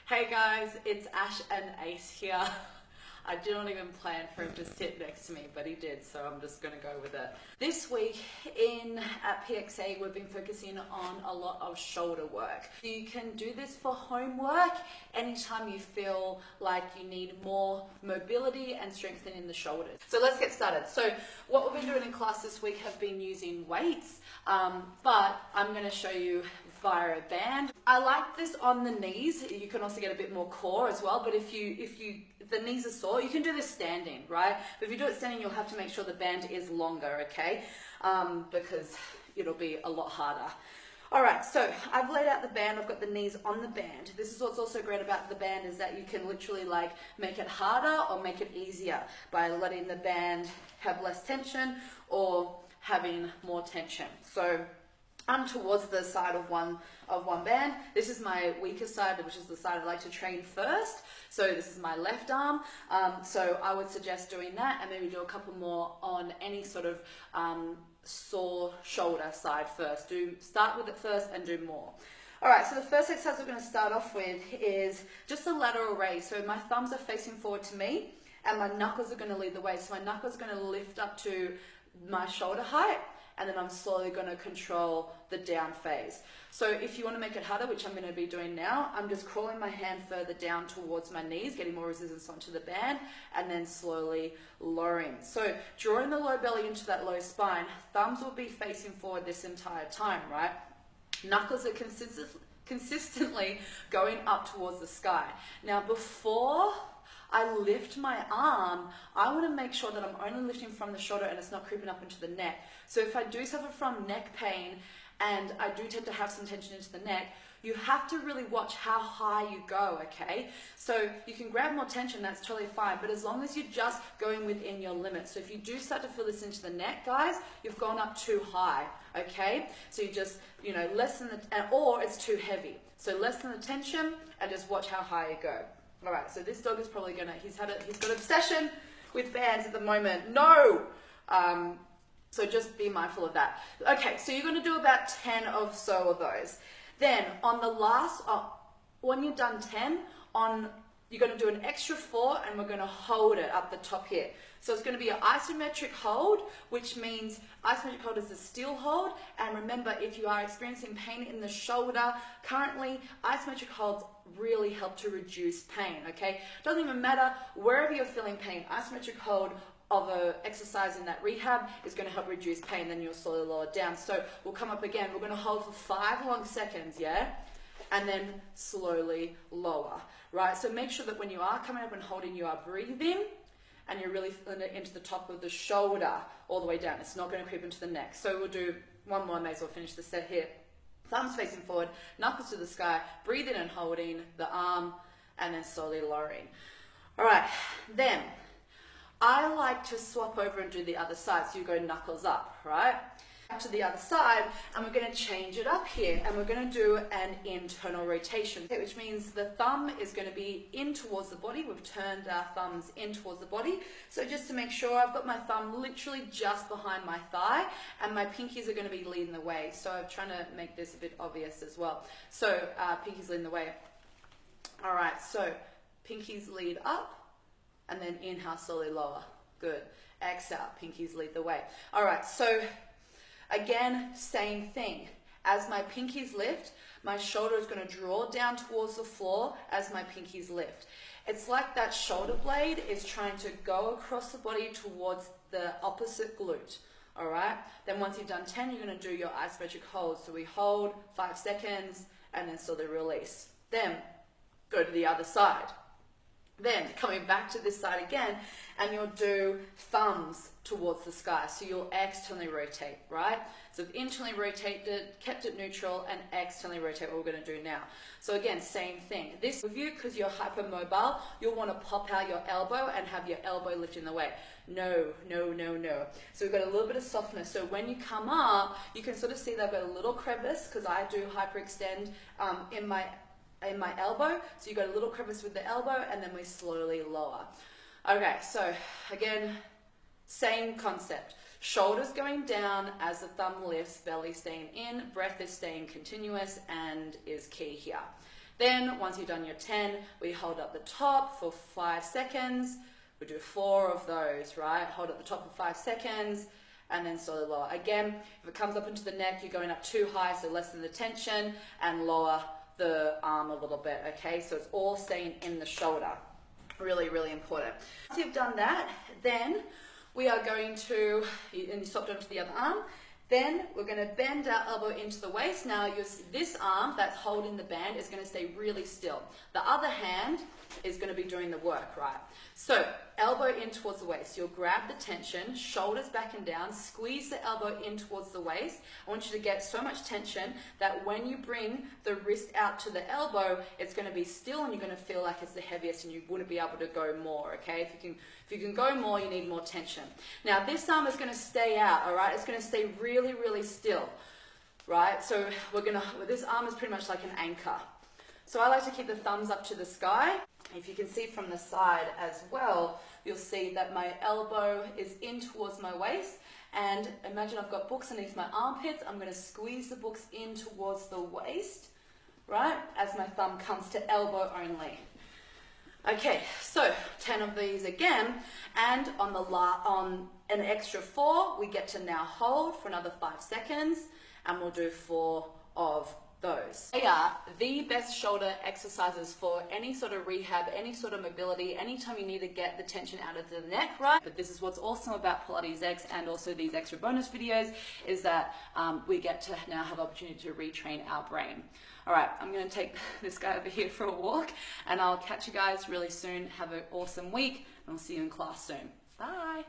Hey guys, it's Ash and Ace here. I didn't even plan for him to sit next to me, but he did, so I'm just going to go with it. This week at PXA, we've been focusing on a lot of shoulder work. You can do this for homework anytime you feel like you need more mobility and strengthening the shoulders. So let's get started. So what we've been doing in class this week have been using weights, but I'm going to show you via a band. I like this on the knees. You can also get a bit more core as well, but if the knees are sore, you can do this standing, right? But if you do it standing, you'll have to make sure the band is longer, okay? Because it'll be a lot harder. All right, so I've laid out the band. I've got the knees on the band. This is what's also great about the band is that you can literally like make it harder or make it easier by letting the band have less tension or having more tension. So I'm towards the side of one band. This is my weaker side, which is the side I like to train first. So this is my left arm. So I would suggest doing that and maybe do a couple more on any sort of sore shoulder side first. Start with it first and do more. All right, so the first exercise we're going to start off with is just a lateral raise. So my thumbs are facing forward to me and my knuckles are going to lead the way. So my knuckles are going to lift up to my shoulder height, and then I'm slowly going to control the down phase. So if you want to make it harder, which I'm going to be doing now, I'm just crawling my hand further down towards my knees, getting more resistance onto the band, and then slowly lowering. So drawing the low belly into that low spine, thumbs will be facing forward this entire time, right? Knuckles are consistently going up towards the sky. Now before I lift my arm, I want to make sure that I'm only lifting from the shoulder and it's not creeping up into the neck. So if I do suffer from neck pain and I do tend to have some tension into the neck, you have to really watch how high you go, okay? So you can grab more tension, that's totally fine, but as long as you're just going within your limits. So if you do start to feel this into the neck, guys, you've gone up too high, okay? So you just, less than or it's too heavy. So less than the tension and just watch how high you go. All right, so this dog is probably he's got an obsession with bands at the moment. No! So just be mindful of that. Okay, so you're gonna do about 10 or so of those. Then on the last, when you're done 10, you're gonna do an extra 4 and we're gonna hold it up the top here. So it's gonna be an isometric hold, which means isometric hold is a still hold. And remember, if you are experiencing pain in the shoulder, currently isometric holds really help to reduce pain, okay? Doesn't even matter wherever you're feeling pain, isometric hold of an exercise in that rehab is going to help reduce pain, then you'll slowly lower it down. So we'll come up again, we're going to hold for 5 long seconds, yeah? And then slowly lower, right? So make sure that when you are coming up and holding, you are breathing and you're really feeling it into the top of the shoulder all the way down. It's not going to creep into the neck. So we'll do one more, may as well finish the set here. Thumbs facing forward, knuckles to the sky, breathing and holding the arm, and then slowly lowering. All right, then I like to swap over and do the other side. So you go knuckles up, right? Back to the other side, and we're going to change it up here, and we're going to do an internal rotation, which means the thumb is going to be in towards the body. We've turned our thumbs in towards the body. So just to make sure, I've got my thumb literally just behind my thigh, and my pinkies are going to be leading the way. So I'm trying to make this a bit obvious as well. So pinkies leading the way. All right, so pinkies lead up, and then inhale, slowly lower. Good. Exhale, pinkies lead the way. All right, so again, same thing. As my pinkies lift, my shoulder is going to draw down towards the floor as my pinkies lift. It's like that shoulder blade is trying to go across the body towards the opposite glute. All right? Then once you've done 10, you're going to do your isometric hold. So we hold 5 seconds and then slowly release. Then go to the other side. Then coming back to this side again, and you'll do thumbs towards the sky. So you'll externally rotate, right? So internally rotated, kept it neutral, and externally rotate, what we're going to do now. So again, same thing. This with you, because you're hypermobile, you'll want to pop out your elbow and have your elbow lift in the way. No, no, no, no. So we've got a little bit of softness. So when you come up, you can sort of see that I've got a little crevice, because I do hyperextend in my elbow. So you got a little crevice with the elbow, and then we slowly lower. Okay, so again, same concept. Shoulders going down as the thumb lifts, belly staying in, breath is staying continuous and is key here. Then once you've done your 10, we hold up the top for 5 seconds. We do 4 of those, right? Hold up the top for 5 seconds and then slowly lower. Again, if it comes up into the neck, you're going up too high, so lessen the tension and lower the arm a little bit, okay? So it's all staying in the shoulder. Really, really important. Once you've done that, then we are going to, and you swapped over to the other arm, then we're going to bend our elbow into the waist. Now this arm that's holding the band is going to stay really still. The other hand is going to be doing the work, right? So elbow in towards the waist. You'll grab the tension, shoulders back and down, squeeze the elbow in towards the waist. I want you to get so much tension that when you bring the wrist out to the elbow, it's going to be still and you're going to feel like it's the heaviest and you wouldn't be able to go more, okay? If you can go more, you need more tension. Now this arm is going to stay out, all right? It's going to stay really, really still, right? So this arm is pretty much like an anchor. So I like to keep the thumbs up to the sky. If you can see from the side as well, you'll see that my elbow is in towards my waist. And imagine I've got books underneath my armpits. I'm going to squeeze the books in towards the waist, right? As my thumb comes to elbow only. Okay, so 10 of these again. And on an extra 4, we get to now hold for another 5 seconds. And we'll do 4 of those. They are the best shoulder exercises for any sort of rehab, any sort of mobility, anytime you need to get the tension out of the neck, right? But this is what's awesome about Pilates X and also these extra bonus videos is that we get to now have opportunity to retrain our brain. All right, I'm going to take this guy over here for a walk and I'll catch you guys really soon. Have an awesome week and I'll see you in class soon. Bye.